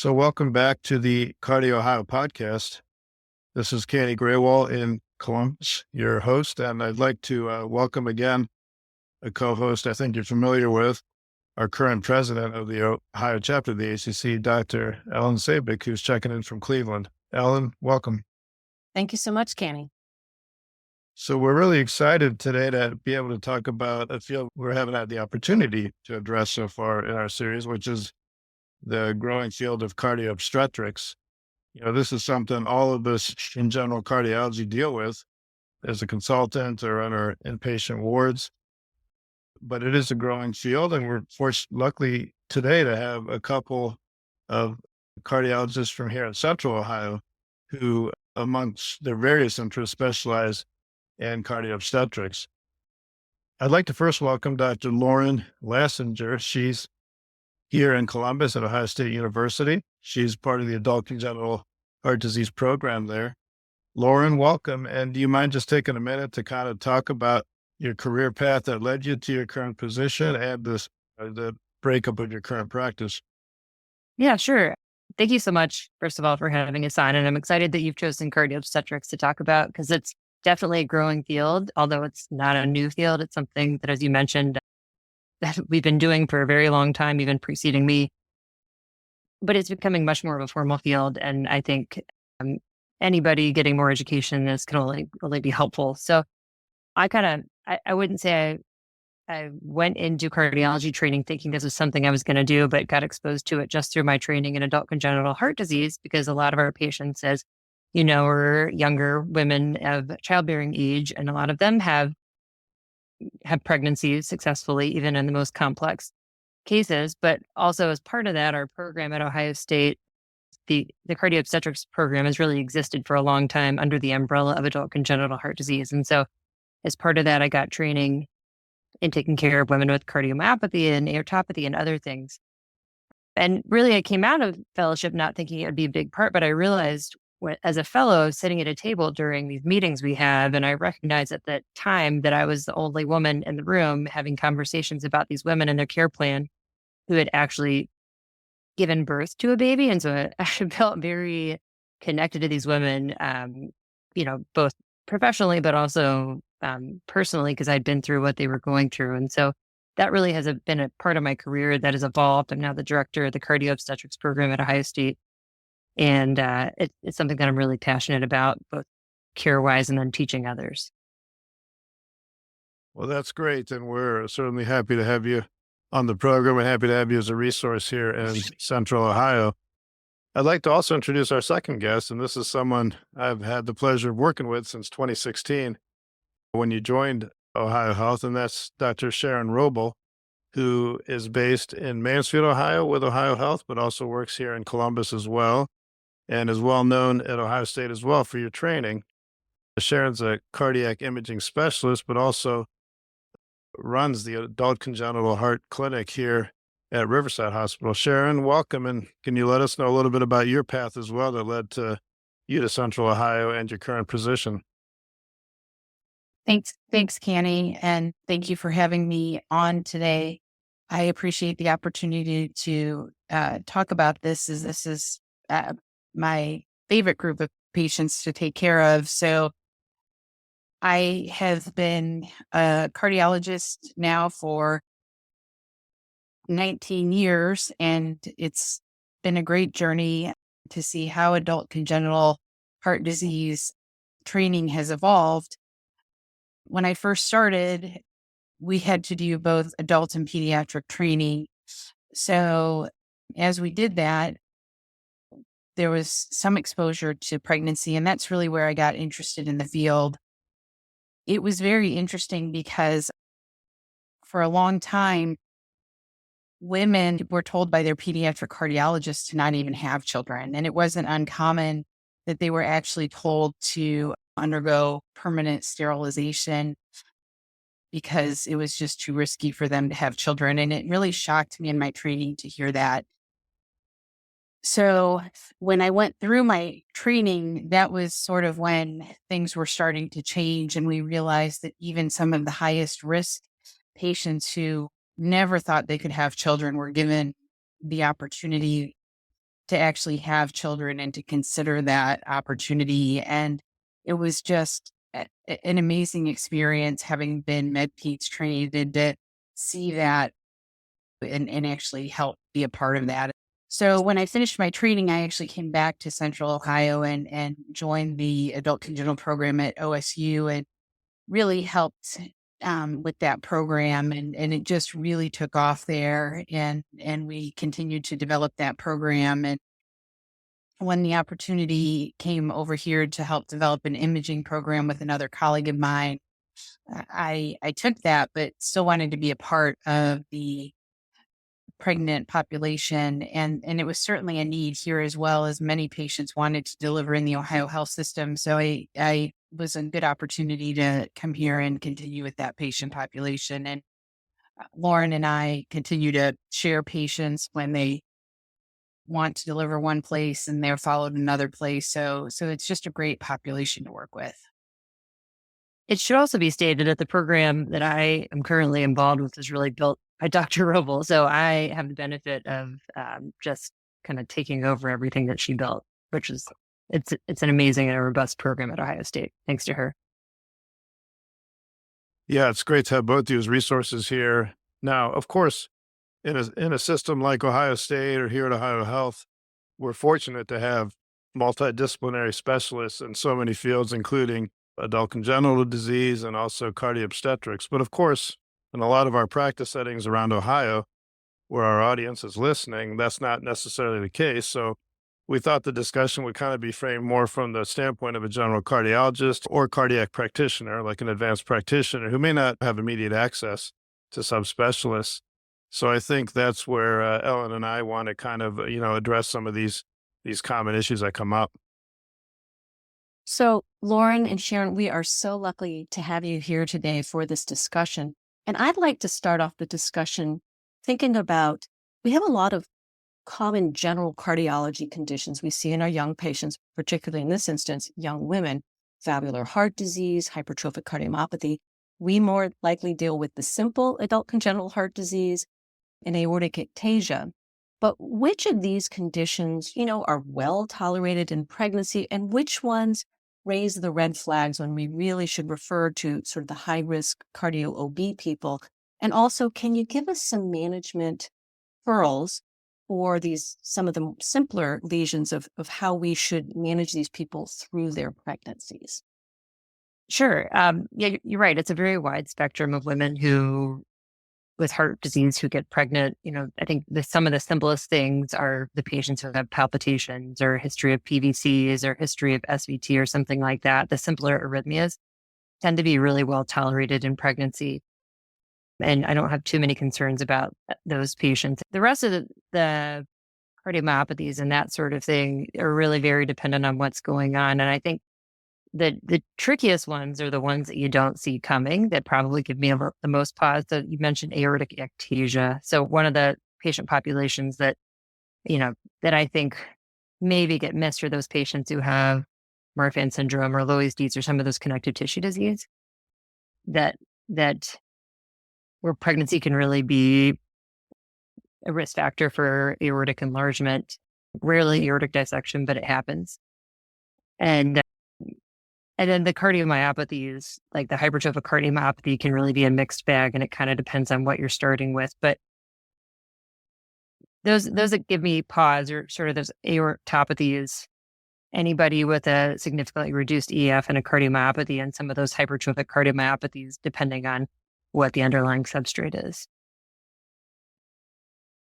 So welcome back to the Cardio Ohio podcast. This is Kenny Graywall in Columbus, your host, and I'd like to welcome again a co-host I think you're familiar with, our current president of the Ohio chapter of the ACC, Dr. Ellen Sabick, who's checking in from Cleveland. Ellen, welcome. Thank you so much, Kenny. So we're really excited today to be able to talk about a field we haven't had the opportunity to address so far in our series, which is the growing field of cardio-obstetrics. This is something all of us in general cardiology deal with as a consultant or on our inpatient wards, but it is a growing field, and we're fortunate, luckily today, to have a couple of cardiologists from here in Central Ohio who, amongst their various interests, specialize in cardio-obstetrics. I'd like to first welcome Dr. Lauren Lassinger. She's here in Columbus at Ohio State University. She's part of the adult congenital heart disease program there. Lauren, welcome. And do you mind just taking a minute to kind of talk about your career path that led you to your current position and the breakup of your current practice? Yeah, sure. Thank you so much, first of all, for having us on. And I'm excited that you've chosen cardio-obstetrics to talk about, because it's definitely a growing field. Although it's not a new field, it's something that, as you mentioned, that we've been doing for a very long time, even preceding me. But it's becoming much more of a formal field. And I think anybody getting more education in this can only be helpful. So I wouldn't say I went into cardiology training thinking this was something I was going to do, but got exposed to it just through my training in adult congenital heart disease, because a lot of our patients, as you know, are younger women of childbearing age, and a lot of them have pregnancies successfully, even in the most complex cases. But also, as part of that, our program at Ohio State, the cardio-obstetrics program, has really existed for a long time under the umbrella of adult congenital heart disease. And so as part of that, I got training in taking care of women with cardiomyopathy and aortopathy and other things. And really, I came out of fellowship not thinking it would be a big part, but I realized as a fellow sitting at a table during these meetings we have, and I recognized at that time that I was the only woman in the room having conversations about these women and their care plan who had actually given birth to a baby. And so I felt very connected to these women, both professionally, but also personally, because I'd been through what they were going through. And so that really has been a part of my career that has evolved. I'm now the director of the cardio-obstetrics program at Ohio State. And it's something that I'm really passionate about, both care-wise and then teaching others. Well, that's great. And we're certainly happy to have you on the program and happy to have you as a resource here in Central Ohio. I'd like to also introduce our second guest, and this is someone I've had the pleasure of working with since 2016 when you joined Ohio Health, and that's Dr. Sharon Roble, who is based in Mansfield, Ohio with Ohio Health, but also works here in Columbus as well, and is well known at Ohio State as well for your training. Sharon's a cardiac imaging specialist, but also runs the adult congenital heart clinic here at Riverside Hospital. Sharon, welcome. And can you let us know a little bit about your path as well that led to you to Central Ohio and your current position? Thanks, Kenny. And thank you for having me on today. I appreciate the opportunity to talk about this, as this is my favorite group of patients to take care of. So I have been a cardiologist now for 19 years, and it's been a great journey to see how adult congenital heart disease training has evolved. When I first started, we had to do both adult and pediatric training. So as we did that, there was some exposure to pregnancy, and that's really where I got interested in the field. It was very interesting because for a long time, women were told by their pediatric cardiologists to not even have children. And it wasn't uncommon that they were actually told to undergo permanent sterilization because it was just too risky for them to have children. And it really shocked me in my training to hear that. So when I went through my training, that was sort of when things were starting to change. And we realized that even some of the highest risk patients who never thought they could have children were given the opportunity to actually have children and to consider that opportunity. And it was just an amazing experience having been MedPeds trained and to see that and actually help be a part of that. So when I finished my training, I actually came back to Central Ohio and joined the adult congenital program at OSU and really helped with that program. And it just really took off there. And we continued to develop that program. And when the opportunity came over here to help develop an imaging program with another colleague of mine, I took that, but still wanted to be a part of the pregnant population. And it was certainly a need here as well, as many patients wanted to deliver in the Ohio health system. So I was a good opportunity to come here and continue with that patient population. And Lauren and I continue to share patients when they want to deliver one place and they're followed another place. So it's just a great population to work with. It should also be stated that the program that I am currently involved with is really built by Dr. Roble. So I have the benefit of just kind of taking over everything that she built, which is, it's an amazing and a robust program at Ohio State, thanks to her. Yeah, it's great to have both these resources here. Now, of course, in a system like Ohio State or here at Ohio Health, we're fortunate to have multidisciplinary specialists in so many fields, including adult congenital disease and also cardio-obstetrics. But of course, in a lot of our practice settings around Ohio, where our audience is listening, that's not necessarily the case. So we thought the discussion would kind of be framed more from the standpoint of a general cardiologist or cardiac practitioner, like an advanced practitioner who may not have immediate access to subspecialists. So I think that's where Ellen and I want to kind of, address some of these common issues that come up. So, Lauren and Sharon, we are so lucky to have you here today for this discussion. And I'd like to start off the discussion thinking about, we have a lot of common general cardiology conditions we see in our young patients, particularly in this instance, young women, valvular heart disease, hypertrophic cardiomyopathy. We more likely deal with the simple adult congenital heart disease and aortic ectasia. But which of these conditions, are well tolerated in pregnancy, and which ones raise the red flags when we really should refer to sort of the high risk cardio-OB people? And also, can you give us some management pearls for some of the simpler lesions of how we should manage these people through their pregnancies? Sure. Yeah, you're right. It's a very wide spectrum of women with heart disease who get pregnant. I think some of the simplest things are the patients who have palpitations or history of PVCs or history of SVT or something like that. The simpler arrhythmias tend to be really well tolerated in pregnancy. And I don't have too many concerns about those patients. The rest of the cardiomyopathies and that sort of thing are really very dependent on what's going on. And I think the trickiest ones are the ones that you don't see coming that probably give me the most pause. So you mentioned aortic ectasia. So one of the patient populations that I think maybe get missed are those patients who have Marfan syndrome or Loeys Dietz or some of those connective tissue disease that where pregnancy can really be a risk factor for aortic enlargement, rarely aortic dissection, but it happens. And then the cardiomyopathies, like the hypertrophic cardiomyopathy, can really be a mixed bag, and it kind of depends on what you're starting with. But those that give me pause are sort of those aortopathies, anybody with a significantly reduced EF and a cardiomyopathy, and some of those hypertrophic cardiomyopathies, depending on what the underlying substrate is.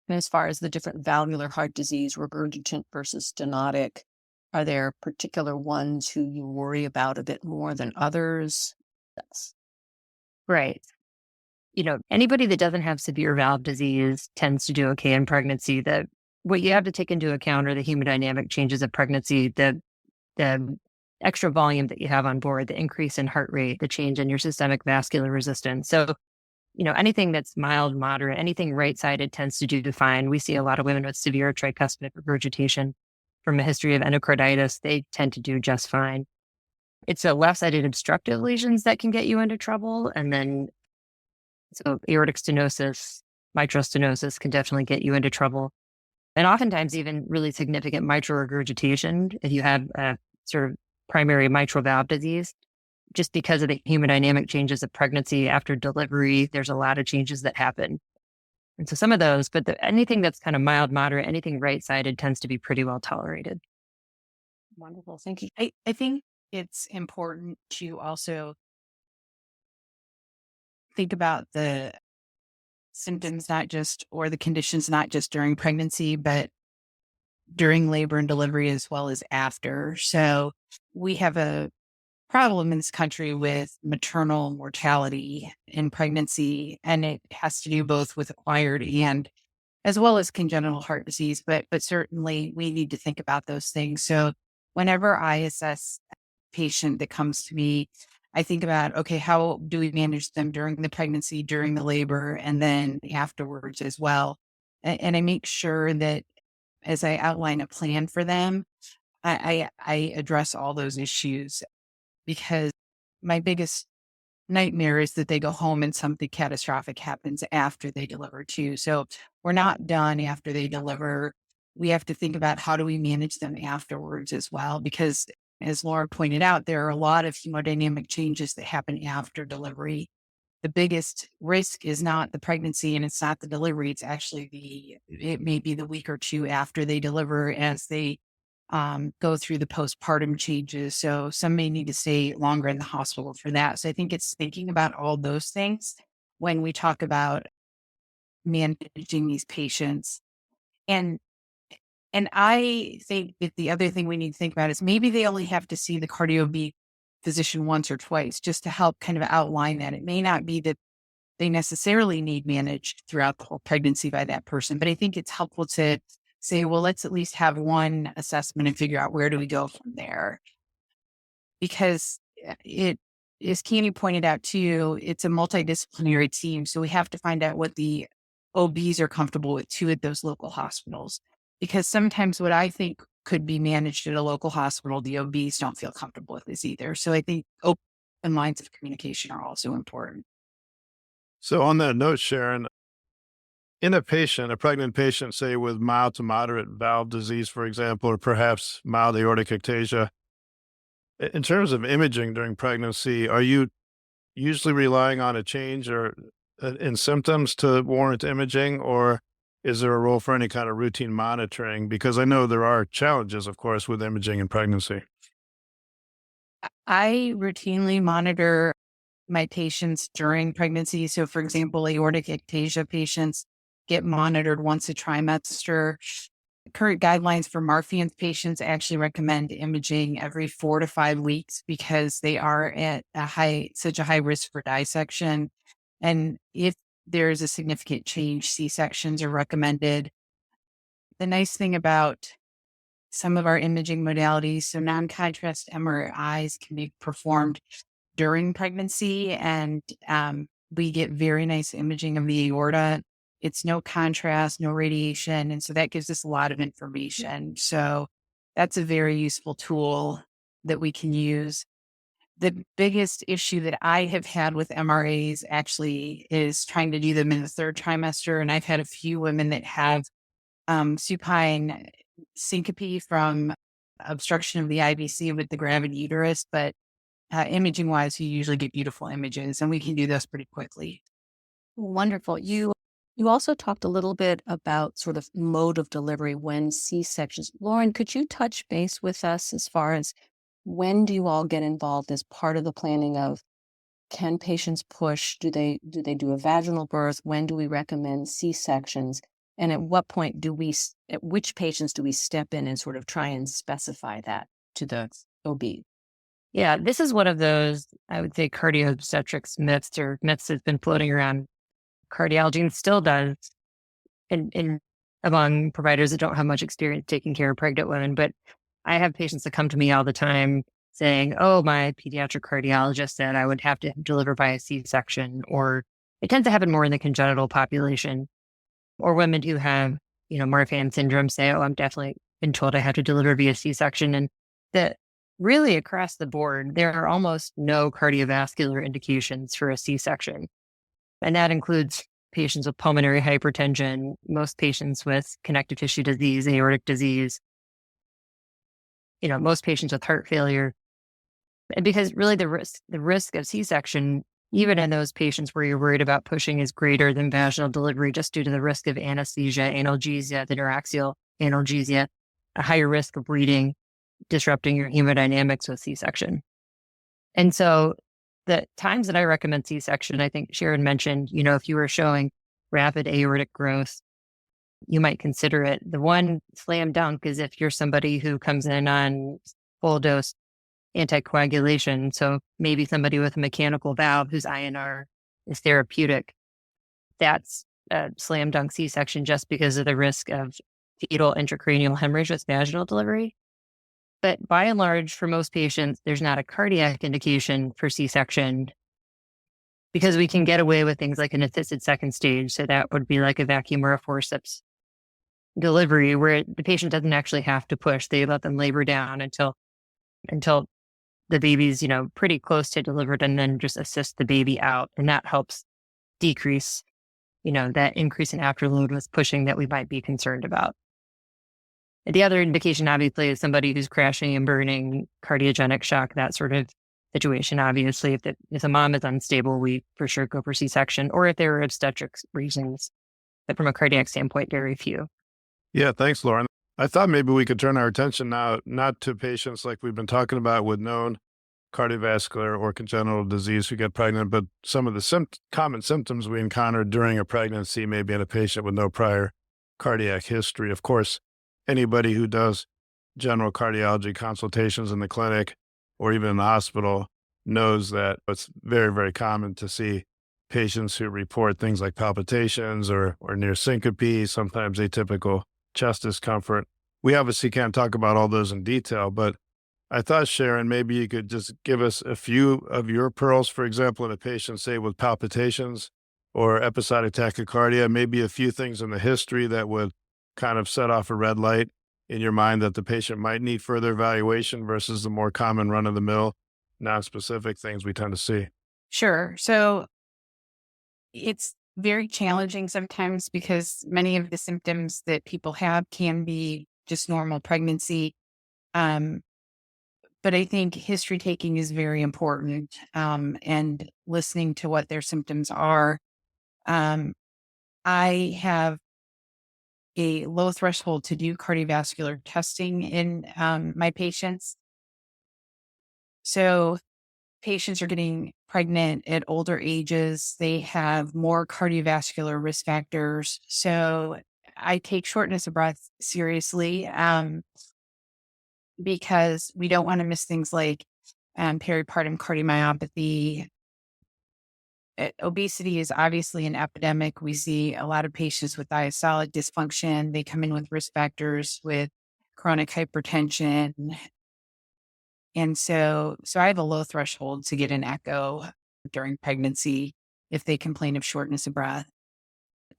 And as far as the different valvular heart disease, regurgitant versus stenotic, are there particular ones who you worry about a bit more than others? Yes. Right. Anybody that doesn't have severe valve disease tends to do okay in pregnancy. What you have to take into account are the hemodynamic changes of pregnancy, the extra volume that you have on board, the increase in heart rate, the change in your systemic vascular resistance. So, anything that's mild, moderate, anything right-sided tends to do fine. We see a lot of women with severe tricuspid regurgitation from a history of endocarditis. They tend to do just fine. It's the left-sided obstructive lesions that can get you into trouble. And then, so aortic stenosis, mitral stenosis can definitely get you into trouble. and oftentimes even really significant mitral regurgitation if you have a sort of primary mitral valve disease. Just because of the hemodynamic changes of pregnancy after delivery, there's a lot of changes that happen. And so some of those, but anything that's kind of mild, moderate, anything right-sided tends to be pretty well tolerated. Wonderful. Thank you. I think it's important to also think about the symptoms, not just, or the conditions, not just during pregnancy, but during labor and delivery as well as after. So we have a problem in this country with maternal mortality in pregnancy, and it has to do both with acquired and as well as congenital heart disease. But certainly we need to think about those things. So whenever I assess a patient that comes to me, I think about, okay, how do we manage them during the pregnancy, during the labor, and then afterwards as well. And I make sure that as I outline a plan for them, I address all those issues, because my biggest nightmare is that they go home and something catastrophic happens after they deliver too. So we're not done after they deliver. We have to think about how do we manage them afterwards as well, because as Laura pointed out, there are a lot of hemodynamic changes that happen after delivery. The biggest risk is not the pregnancy and it's not the delivery. It's actually it may be the week or two after they deliver as they go through the postpartum changes. So some may need to stay longer in the hospital for that. So I think it's thinking about all those things when we talk about managing these patients. And I think that the other thing we need to think about is maybe they only have to see the cardio physician once or twice just to help kind of outline that. It may not be that they necessarily need managed throughout the whole pregnancy by that person, but I think it's helpful to say, well, let's at least have one assessment and figure out where do we go from there. Because it, as Keanu pointed out too, it's a multidisciplinary team. So we have to find out what the OBs are comfortable with too at those local hospitals. Because sometimes what I think could be managed at a local hospital, the OBs don't feel comfortable with this either. So I think open lines of communication are also important. So on that note, Sharon, in a pregnant patient, say with mild to moderate valve disease, for example, or perhaps mild aortic ectasia, in terms of imaging during pregnancy, are you usually relying on a change or in symptoms to warrant imaging, or is there a role for any kind of routine monitoring? Because I know there are challenges, of course, with imaging in pregnancy. I routinely monitor my patients during pregnancy. So, for example, aortic ectasia patients get monitored once a trimester. Current guidelines for Marfan's patients actually recommend imaging every 4 to 5 weeks because they are at such a high risk for dissection. And if there's a significant change, C-sections are recommended. The nice thing about some of our imaging modalities, so non-contrast MRIs can be performed during pregnancy, and we get very nice imaging of the aorta. It's no contrast, no radiation. And so that gives us a lot of information. So that's a very useful tool that we can use. The biggest issue that I have had with MRAs actually is trying to do them in the third trimester. And I've had a few women that have supine syncope from obstruction of the IVC with the gravid uterus, but imaging wise, you usually get beautiful images and we can do this pretty quickly. Wonderful. You also talked a little bit about sort of mode of delivery when C-sections. Lauren, could you touch base with us as far as when do you all get involved as part of the planning of can patients push? Do they do a vaginal birth? When do we recommend C-sections? And at what point at which patients do we step in and sort of try and specify that to the OB? Yeah, this is one of those, I would say, cardio-obstetrics myths that's been floating around cardiology and still does in among providers that don't have much experience taking care of pregnant women. But I have patients that come to me all the time saying, oh, my pediatric cardiologist said I would have to deliver by a C-section, or it tends to happen more in the congenital population, or women who have, Marfan syndrome say, oh, I'm definitely been told I have to deliver via C-section. And that really across the board, there are almost no cardiovascular indications for a C-section. And that includes patients with pulmonary hypertension, most patients with connective tissue disease, aortic disease, most patients with heart failure. And because really the risk of C-section, even in those patients where you're worried about pushing, is greater than vaginal delivery just due to the risk of anesthesia, analgesia, the neuraxial analgesia, a higher risk of bleeding, disrupting your hemodynamics with C-section. And so the times that I recommend C-section, I think Sharon mentioned, if you were showing rapid aortic growth, you might consider it. The one slam dunk is if you're somebody who comes in on full dose anticoagulation. So maybe somebody with a mechanical valve whose INR is therapeutic. That's a slam dunk C-section just because of the risk of fetal intracranial hemorrhage with vaginal delivery. But by and large, for most patients, there's not a cardiac indication for C-section because we can get away with things like an assisted second stage. So that would be like a vacuum or a forceps delivery where the patient doesn't actually have to push. They let them labor down until the baby's, pretty close to delivered, and then just assist the baby out. And that helps decrease, that increase in afterload with pushing that we might be concerned about. The other indication, obviously, is somebody who's crashing and burning, cardiogenic shock, that sort of situation. Obviously, if a mom is unstable, we for sure go for C-section, or if there are obstetrics reasons. But from a cardiac standpoint, very few. Yeah, thanks, Lauren. I thought maybe we could turn our attention now, not to patients like we've been talking about with known cardiovascular or congenital disease who get pregnant, but some of the common symptoms we encounter during a pregnancy, maybe in a patient with no prior cardiac history. Of course, anybody who does general cardiology consultations in the clinic or even in the hospital knows that it's very, very common to see patients who report things like palpitations or near syncope, sometimes atypical chest discomfort. We obviously can't talk about all those in detail, but I thought, Sharon, maybe you could just give us a few of your pearls, for example, in a patient, say, with palpitations or episodic tachycardia, maybe a few things in the history that would kind of set off a red light in your mind that the patient might need further evaluation versus the more common run-of-the-mill, non-specific things we tend to see. Sure. So it's very challenging sometimes because many of the symptoms that people have can be just normal pregnancy. But I think history taking is very important, and listening to what their symptoms are. I have a low threshold to do cardiovascular testing in my patients. So patients are getting pregnant at older ages. They have more cardiovascular risk factors. So I take shortness of breath seriously, because we don't want to miss things like peripartum cardiomyopathy. Obesity is obviously an epidemic. We see a lot of patients with diastolic dysfunction. They come in with risk factors with chronic hypertension. And so I have a low threshold to get an echo during pregnancy if they complain of shortness of breath.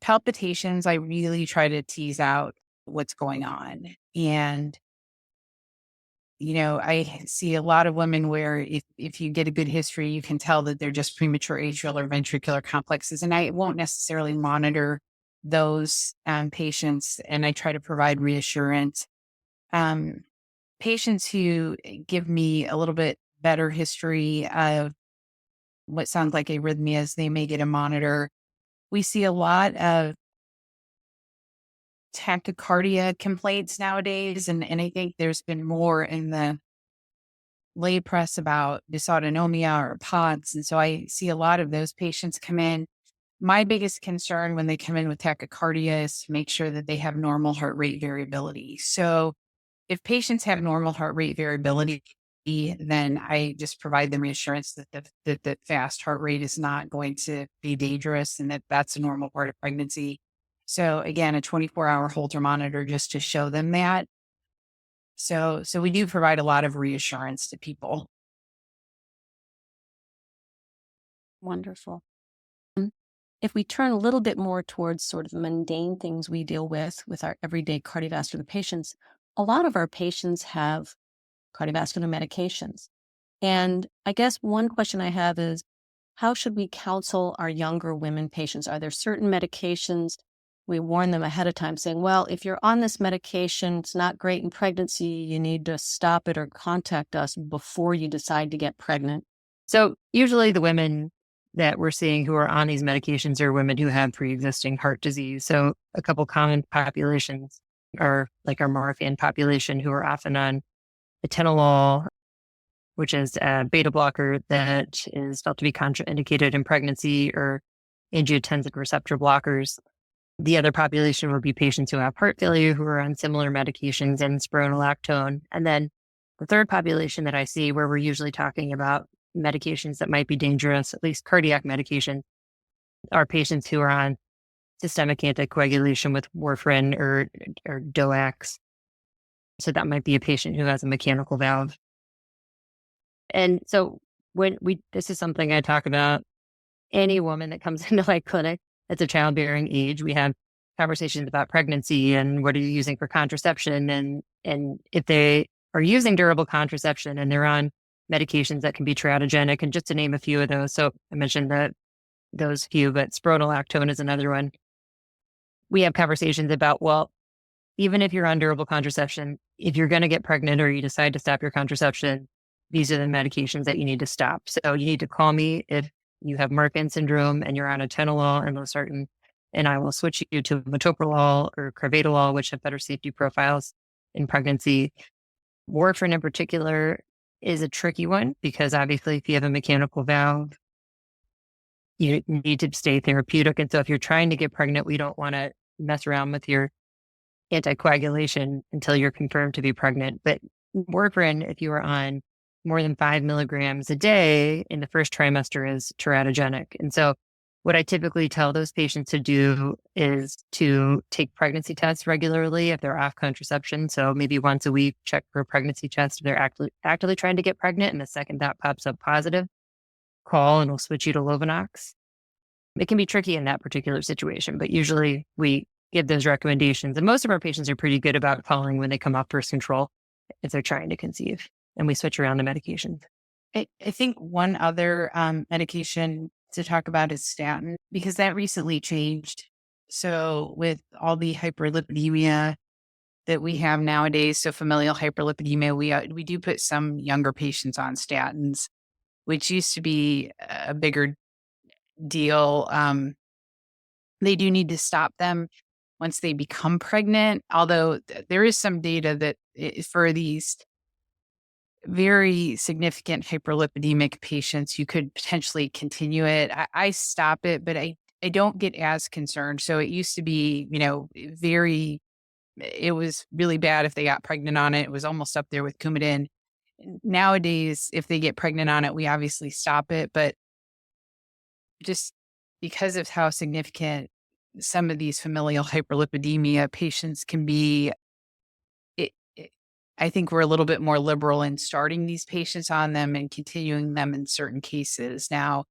Palpitations, I really try to tease out what's going on. And I see a lot of women where if you get a good history, you can tell that they're just premature atrial or ventricular complexes. And I won't necessarily monitor those patients, and I try to provide reassurance. Patients who give me a little bit better history of what sounds like arrhythmias, they may get a monitor. We see a lot of tachycardia complaints nowadays. And I think there's been more in the lay press about dysautonomia or POTS. And so I see a lot of those patients come in. My biggest concern when they come in with tachycardia is to make sure that they have normal heart rate variability. So if patients have normal heart rate variability, then I just provide them reassurance that the fast heart rate is not going to be dangerous and that that's a normal part of pregnancy. So again, a 24-hour Holter monitor just to show them that. So we do provide a lot of reassurance to people. Wonderful. If we turn a little bit more towards sort of mundane things we deal with our everyday cardiovascular patients, a lot of our patients have cardiovascular medications. And I guess one question I have is, how should we counsel our younger women patients? Are there certain medications we warn them ahead of time saying, well, if you're on this medication, it's not great in pregnancy, you need to stop it or contact us before you decide to get pregnant? So usually the women that we're seeing who are on these medications are women who have pre-existing heart disease. So a couple common populations are like our Marfan population who are often on atenolol, which is a beta blocker that is felt to be contraindicated in pregnancy, or angiotensin receptor blockers. The other population would be patients who have heart failure who are on similar medications and spironolactone. And then the third population that I see where we're usually talking about medications that might be dangerous, at least cardiac medication, are patients who are on systemic anticoagulation with warfarin or DOACs. So that might be a patient who has a mechanical valve. And so this is something I talk about any woman that comes into my clinic that's a childbearing age. We have conversations about pregnancy and what are you using for contraception, and if they are using durable contraception and they're on medications that can be teratogenic, and just to name a few of those. So I mentioned those few, but spironolactone is another one. We have conversations about, well, even if you're on durable contraception, if you're going to get pregnant or you decide to stop your contraception, these are the medications that you need to stop. So you need to call me if you have Marfan syndrome and you're on atenolol and losartan, and I will switch you to metoprolol or carvedilol, which have better safety profiles in pregnancy. Warfarin in particular is a tricky one because obviously if you have a mechanical valve, you need to stay therapeutic. And so if you're trying to get pregnant, we don't want to mess around with your anticoagulation until you're confirmed to be pregnant. But warfarin, if you are on more than 5 milligrams a day in the first trimester, is teratogenic. And so what I typically tell those patients to do is to take pregnancy tests regularly if they're off contraception. So maybe once a week, check for a pregnancy test if they're actively trying to get pregnant. And the second that pops up positive, call and we'll switch you to Lovenox. It can be tricky in that particular situation, but usually we give those recommendations. And most of our patients are pretty good about calling when they come off birth control if they're trying to conceive, and we switch around the medications. I think one other medication to talk about is statin, because that recently changed. So with all the hyperlipidemia that we have nowadays, so familial hyperlipidemia, we do put some younger patients on statins, which used to be a bigger deal. They do need to stop them once they become pregnant, although there is some data that for these very significant hyperlipidemic patients, you could potentially continue it. I stop it, but I don't get as concerned. So it used to be, it was really bad if they got pregnant on it. It was almost up there with Coumadin. Nowadays, if they get pregnant on it, we obviously stop it. But just because of how significant some of these familial hyperlipidemia patients can be, I think we're a little bit more liberal in starting these patients on them and continuing them in certain cases. Now,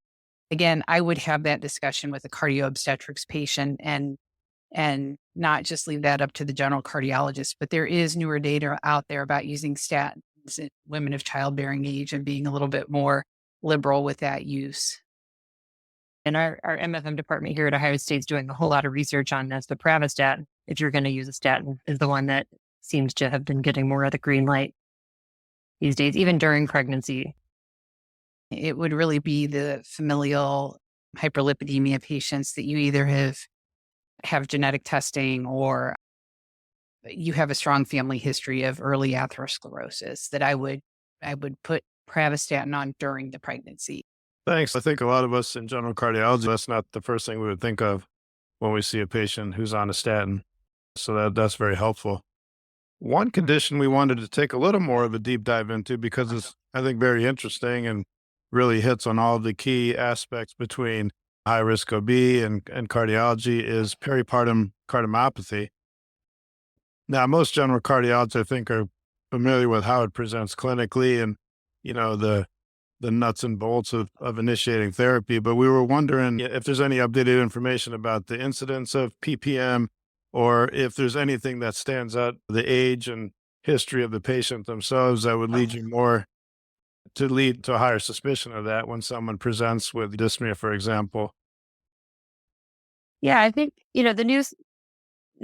again, I would have that discussion with a cardio-obstetrics patient and not just leave that up to the general cardiologist. But there is newer data out there about using statins in women of childbearing age and being a little bit more liberal with that use. And our MFM department here at Ohio State is doing a whole lot of research on this. But pravastatin, if you're going to use a statin, is the one that seems to have been getting more of the green light these days, even during pregnancy. It would really be the familial hyperlipidemia patients that you either have genetic testing or you have a strong family history of early atherosclerosis that I would put pravastatin on during the pregnancy. Thanks. I think a lot of us in general cardiology, that's not the first thing we would think of when we see a patient who's on a statin. So that's very helpful. One condition we wanted to take a little more of a deep dive into because it's, I think, very interesting and really hits on all of the key aspects between high risk OB and cardiology is peripartum cardiomyopathy. Now, most general cardiologists, I think, are familiar with how it presents clinically and, the nuts and bolts of initiating therapy. But we were wondering if there's any updated information about the incidence of PPM or if there's anything that stands out, the age and history of the patient themselves that would lead you more to lead to a higher suspicion of that when someone presents with dyspnea, for example. Yeah, I think, the news,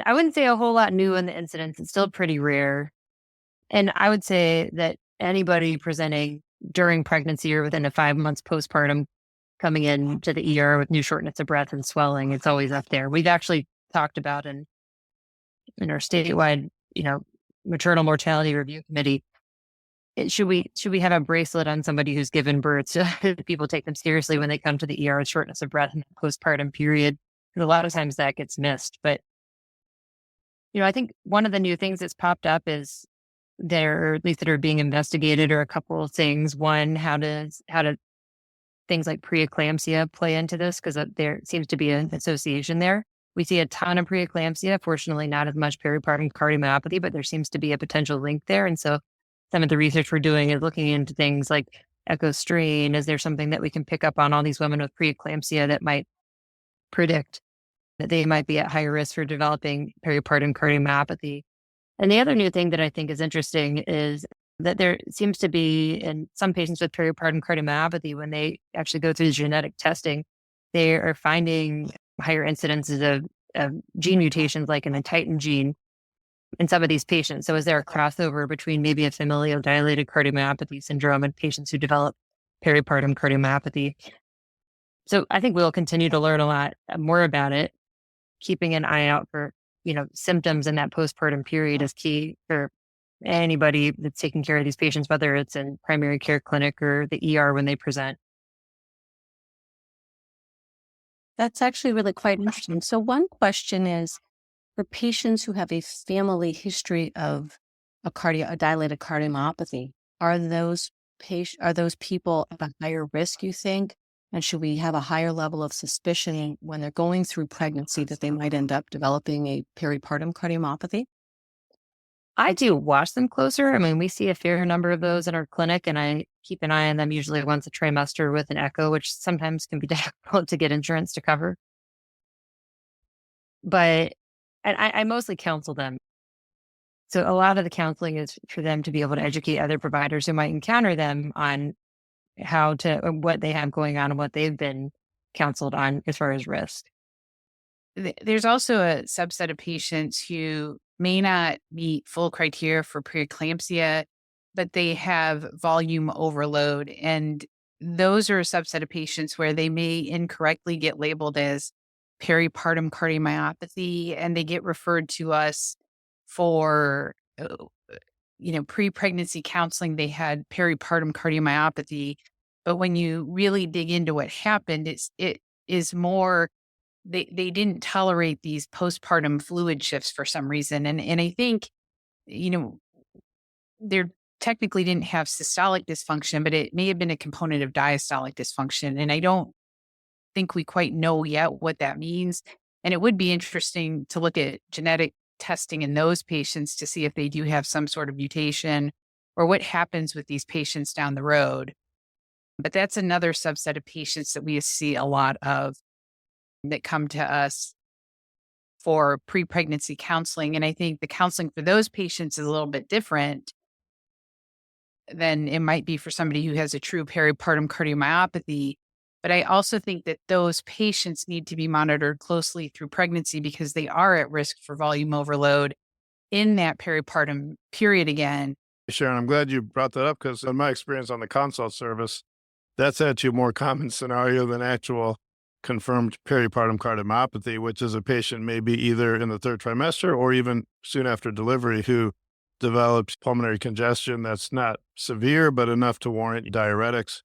I wouldn't say a whole lot new in the incidence. It's still pretty rare. And I would say that anybody presenting during pregnancy or within a 5 months postpartum coming in to the ER with new shortness of breath and swelling, it's always up there. We've actually talked about in our statewide, maternal mortality review committee, should we have a bracelet on somebody who's given birth so people take them seriously when they come to the ER with shortness of breath in the postpartum period? Because a lot of times that gets missed. But I think one of the new things that's popped up is there, or at least that are being investigated, are a couple of things. One, how do things like preeclampsia play into this? Because there seems to be an association there. We see a ton of preeclampsia, fortunately not as much peripartum cardiomyopathy, but there seems to be a potential link there. And so some of the research we're doing is looking into things like echo strain. Is there something that we can pick up on all these women with preeclampsia that might predict that they might be at higher risk for developing peripartum cardiomyopathy? And the other new thing that I think is interesting is that there seems to be in some patients with peripartum cardiomyopathy, when they actually go through the genetic testing, they are finding higher incidences of gene mutations like in the Titin gene in some of these patients. So is there a crossover between maybe a familial dilated cardiomyopathy syndrome and patients who develop peripartum cardiomyopathy? So I think we'll continue to learn a lot more about it. Keeping an eye out for, symptoms in that postpartum period is key for anybody that's taking care of these patients, whether it's in primary care clinic or the ER when they present. That's actually really quite interesting. So one question is, for patients who have a family history of a dilated cardiomyopathy, are those people at a higher risk, you think? And should we have a higher level of suspicion when they're going through pregnancy that they might end up developing a peripartum cardiomyopathy? I do watch them closer. I mean, we see a fair number of those in our clinic, and I keep an eye on them usually once a trimester with an echo, which sometimes can be difficult to get insurance to cover. But and I mostly counsel them. So a lot of the counseling is for them to be able to educate other providers who might encounter them on what they have going on and what they've been counseled on as far as risk. There's also a subset of patients who may not meet full criteria for preeclampsia, but they have volume overload. And those are a subset of patients where they may incorrectly get labeled as peripartum cardiomyopathy, and they get referred to us for, pre-pregnancy counseling. They had peripartum cardiomyopathy, but when you really dig into what happened, it is more they didn't tolerate these postpartum fluid shifts for some reason. And I think, they're technically didn't have systolic dysfunction, but it may have been a component of diastolic dysfunction. And I don't think we quite know yet what that means. And it would be interesting to look at genetic testing in those patients to see if they do have some sort of mutation or what happens with these patients down the road. But that's another subset of patients that we see a lot of that come to us for pre-pregnancy counseling. And I think the counseling for those patients is a little bit different than it might be for somebody who has a true peripartum cardiomyopathy. But I also think that those patients need to be monitored closely through pregnancy because they are at risk for volume overload in that peripartum period again. Sharon, I'm glad you brought that up because in my experience on the consult service, that's actually a more common scenario than actual confirmed peripartum cardiomyopathy, which is a patient maybe either in the third trimester or even soon after delivery who develops pulmonary congestion that's not severe, but enough to warrant diuretics.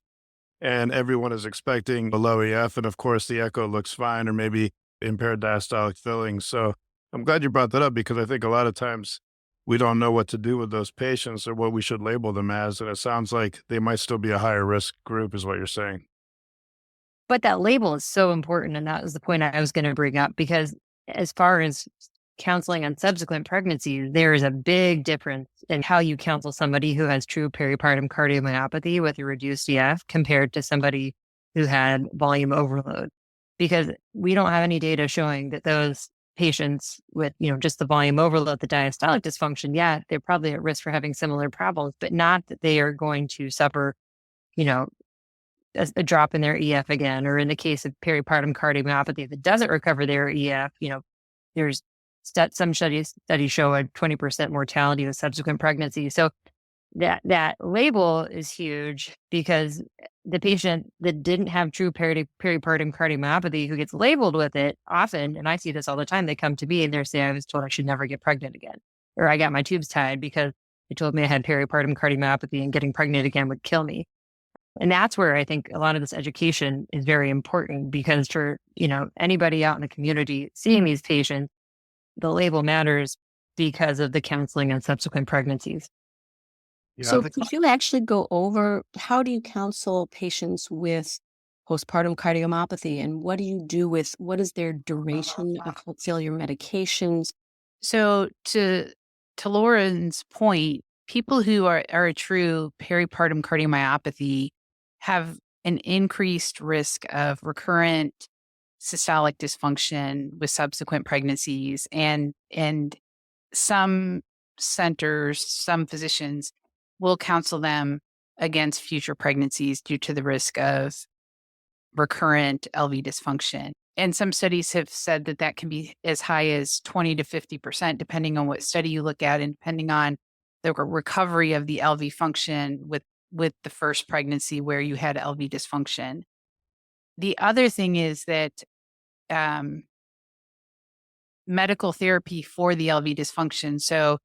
And everyone is expecting a low EF. And of course, the echo looks fine or maybe impaired diastolic filling. So I'm glad you brought that up because I think a lot of times we don't know what to do with those patients or what we should label them as. And it sounds like they might still be a higher risk group is what you're saying. But that label is so important. And that was the point I was going to bring up because as far as counseling on subsequent pregnancies, there is a big difference in how you counsel somebody who has true peripartum cardiomyopathy with a reduced EF compared to somebody who had volume overload. Because we don't have any data showing that those patients with, just the volume overload, the diastolic dysfunction, they're probably at risk for having similar problems, but not that they are going to suffer you know, a drop in their EF again, or in the case of peripartum cardiomyopathy that doesn't recover their EF, there's some studies show a 20% mortality with subsequent pregnancy. So that label is huge because the patient that didn't have true peripartum cardiomyopathy who gets labeled with it often, and I see this all the time, they come to me and they say, I was told I should never get pregnant again, or I got my tubes tied because they told me I had peripartum cardiomyopathy and getting pregnant again would kill me. And that's where I think a lot of this education is very important, because for, anybody out in the community seeing these patients, the label matters because of the counseling and subsequent pregnancies. Yeah, So could you actually go over how do you counsel patients with postpartum cardiomyopathy, and what do you do with what is their duration of heart failure medications? So to Lauren's point, people who are a true peripartum cardiomyopathy have an increased risk of recurrent systolic dysfunction with subsequent pregnancies, and some centers, some physicians will counsel them against future pregnancies due to the risk of recurrent LV dysfunction. And some studies have said that can be as high as 20 to 50%, depending on what study you look at and depending on the recovery of the LV function with the first pregnancy where you had LV dysfunction. The other thing is that medical therapy for the LV dysfunction. So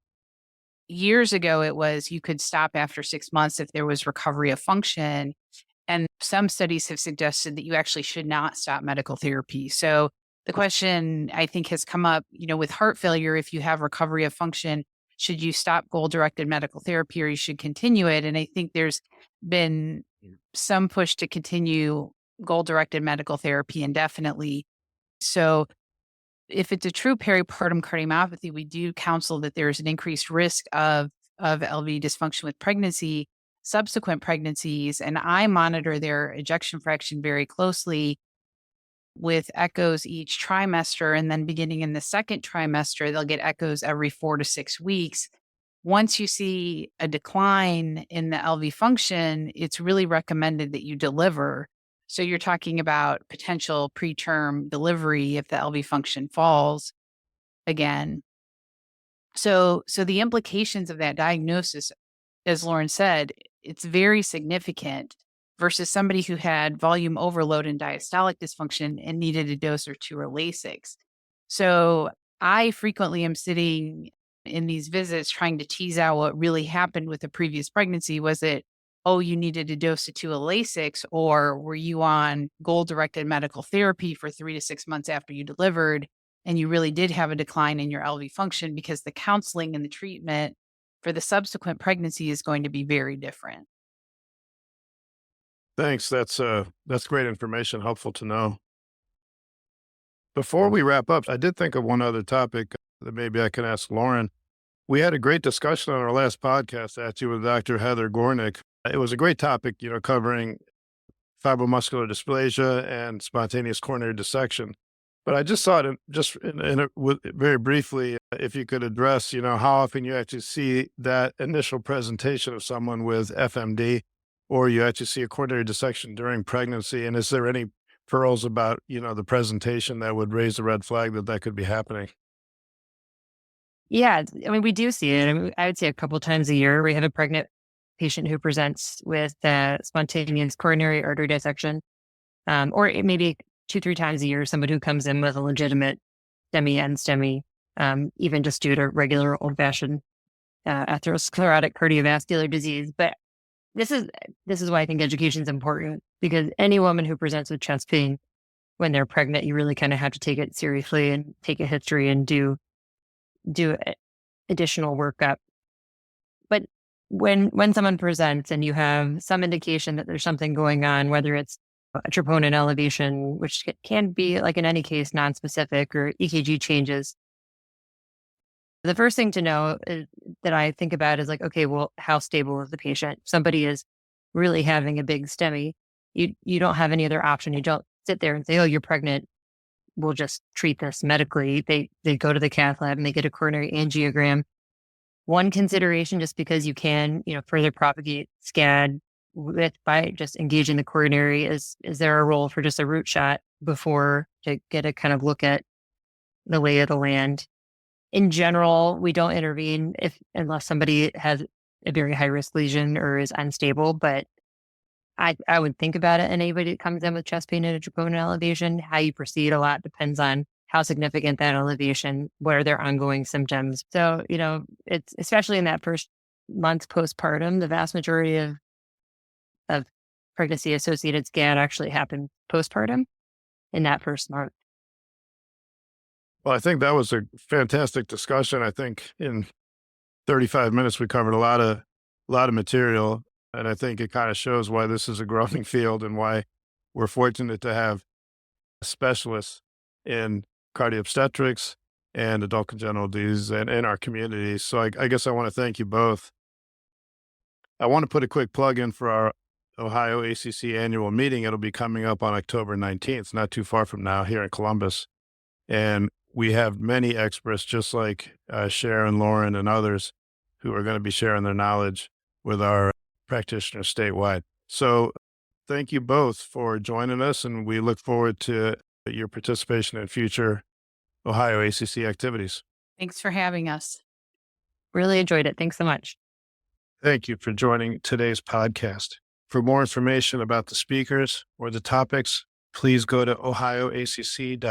years ago, it was you could stop after 6 months if there was recovery of function. And some studies have suggested that you actually should not stop medical therapy. So the question I think has come up, with heart failure, if you have recovery of function, should you stop goal-directed medical therapy or you should continue it? And I think there's been some push to continue goal-directed medical therapy indefinitely. So if it's a true peripartum cardiomyopathy, we do counsel that there's an increased risk of LV dysfunction with pregnancy, subsequent pregnancies, and I monitor their ejection fraction very closely with echoes each trimester. And then beginning in the second trimester, they'll get echoes every 4 to 6 weeks. Once you see a decline in the LV function, it's really recommended that you deliver. So you're talking about potential preterm delivery if the LV function falls again. So the implications of that diagnosis, as Lauren said, it's very significant versus somebody who had volume overload and diastolic dysfunction and needed a dose or two or Lasix. So I frequently am sitting in these visits trying to tease out what really happened with the previous pregnancy. Was it, oh, you needed a dose or two of Lasix, or were you on goal-directed medical therapy for 3 to 6 months after you delivered and you really did have a decline in your LV function? Because the counseling and the treatment for the subsequent pregnancy is going to be very different. Thanks. That's great information. Helpful to know. Before we wrap up, I did think of one other topic that maybe I can ask Lauren. We had a great discussion on our last podcast, actually, with Dr. Heather Gornick. It was a great topic, covering fibromuscular dysplasia and spontaneous coronary dissection. But I just thought, very briefly, if you could address, how often you actually see that initial presentation of someone with FMD, or you actually see a coronary dissection during pregnancy, and is there any pearls about, the presentation that would raise a red flag that could be happening? Yeah, I mean, we do see it. I would say a couple times a year we have a pregnant patient who presents with spontaneous coronary artery dissection, or it may be 2-3 times a year, somebody who comes in with a legitimate STEMI and STEMI, even just due to regular old-fashioned atherosclerotic cardiovascular disease. But this is why I think education is important, because any woman who presents with chest pain when they're pregnant, you really kind of have to take it seriously and take a history and do additional workup. But when someone presents and you have some indication that there's something going on, whether it's a troponin elevation, which can be, like in any case, nonspecific, or EKG changes, the first thing to know that I think about is like, okay, well, how stable is the patient? If somebody is really having a big STEMI, you don't have any other option. You don't sit there and say, oh, you're pregnant, we'll just treat this medically. They go to the cath lab and they get a coronary angiogram. One consideration, just because you can, further propagate SCAD by just engaging the coronary? Is there a role for just a root shot before to get a kind of look at the lay of the land? In general, we don't intervene unless somebody has a very high risk lesion or is unstable. But I would think about it. And anybody that comes in with chest pain and a troponin elevation, how you proceed a lot depends on how significant that elevation, what are their ongoing symptoms. So, it's especially in that first month postpartum, the vast majority of pregnancy associated scan actually happen postpartum in that first month. Well, I think that was a fantastic discussion. I think in 35 minutes, we covered a lot of material. And I think it kind of shows why this is a growing field and why we're fortunate to have specialists in cardio-obstetrics and adult congenital disease and in our community. So I guess I want to thank you both. I want to put a quick plug in for our Ohio ACC annual meeting. It'll be coming up on October 19th, not too far from now, here in Columbus. And we have many experts, just like Sharon, Lauren, and others, who are going to be sharing their knowledge with our practitioners statewide. So thank you both for joining us, and we look forward to your participation in future Ohio ACC activities. Thanks for having us. Really enjoyed it. Thanks so much. Thank you for joining today's podcast. For more information about the speakers or the topics, please go to ohioacc.org.